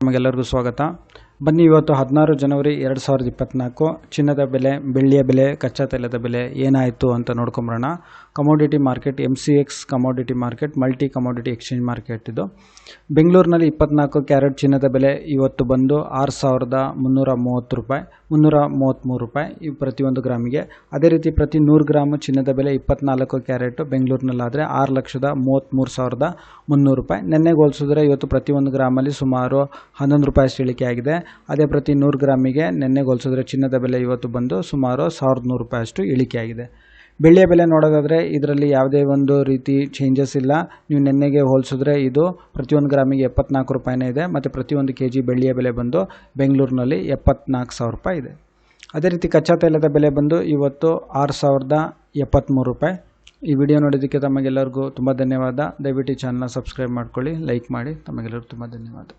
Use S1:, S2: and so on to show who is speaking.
S1: ನಿಮಗೆಲ್ಲರಿಗೂ ಸ್ವಾಗತ. ಬನ್ನಿ ಇವತ್ತು 16 ಜನವರಿ 2024 ಚಿನ್ನದ ಬೆಲೆ, ಬೆಳ್ಳಿಯ ಬೆಲೆ, ಕಚ್ಚಾ ತೈಲದ ಬೆಲೆ ಏನಾಯಿತು ಅಂತ ನೋಡ್ಕೊಂಬರೋಣ. Commodity market, MCX commodity market, multi commodity exchange market ಇದು. ಬೆಂಗಳೂರಿನಲ್ಲಿ 24 ಕ್ಯಾರೆಟ್ ಚಿನ್ನದ ಬೆಲೆ ಇವತ್ತು ಬಂದು 6,330 ರೂಪಾಯಿ, 333 ರೂಪಾಯಿ ಪ್ರತಿಯೊಂದು ಗ್ರಾಮಿಗೆ. ಅದೇ ರೀತಿ ಪ್ರತಿ 100 ಗ್ರಾಮ್ ಚಿನ್ನದ ಬೆಲೆ 24 ಕ್ಯಾರೆಟ್ ಬೆಂಗಳೂರಿನಲ್ಲಾದರೆ 6,33,300 ರೂಪಾಯಿ. ನೆನ್ನೆಗೆ ಹೋಲಿಸಿದ್ರೆ ಇವತ್ತು ಪ್ರತಿಯೊಂದು ಗ್ರಾಮಲ್ಲಿ ಸುಮಾರು 11 ರೂಪಾಯಿ ಇಳಿಕೆ ಆಗಿದೆ. ಅದೇ ಪ್ರತಿ 100 ಗ್ರಾಮಿಗೆ ನೆನ್ನೆಗೆ ಹೋಲಿಸಿದ್ರೆ ಚಿನ್ನದ ಬೆಲೆ ಇವತ್ತು ಬಂದು ಸುಮಾರು 1,100 ರೂಪಾಯಿಯಷ್ಟು ಇಳಿಕೆ ಆಗಿದೆ. ಬೆಳ್ಳಿಯ ಬೆಲೆ ನೋಡೋದಾದರೆ ಇದರಲ್ಲಿ ಯಾವುದೇ ಒಂದು ರೀತಿ ಚೇಂಜಸ್ ಇಲ್ಲ. ನೀವು ನೆನ್ನೆಗೆ ಹೋಲಿಸಿದ್ರೆ ಇದು ಪ್ರತಿಯೊಂದು ಗ್ರಾಮಿಗೆ 74 ರೂಪಾಯಿನೇ ಇದೆ. ಮತ್ತು ಪ್ರತಿಯೊಂದು kg ಬೆಳ್ಳಿಯ ಬೆಲೆ ಬಂದು ಬೆಂಗಳೂರಿನಲ್ಲಿ 74,000 ರೂಪಾಯಿ ಇದೆ. ಅದೇ ರೀತಿ ಕಚ್ಚಾ ತೈಲದ ಬೆಲೆ ಬಂದು ಇವತ್ತು 6,073 ರೂಪಾಯಿ. ಈ ವಿಡಿಯೋ ನೋಡೋದಕ್ಕೆ ತಮಗೆಲ್ಲರಿಗೂ ತುಂಬ ಧನ್ಯವಾದ. ದಯವಿಟ್ಟು ಈ ಚಾನಲ್ನ ಸಬ್ಸ್ಕ್ರೈಬ್ ಮಾಡ್ಕೊಳ್ಳಿ, ಲೈಕ್ ಮಾಡಿ. ತಮಗೆಲ್ಲರಿಗೂ ತುಂಬ ಧನ್ಯವಾದ.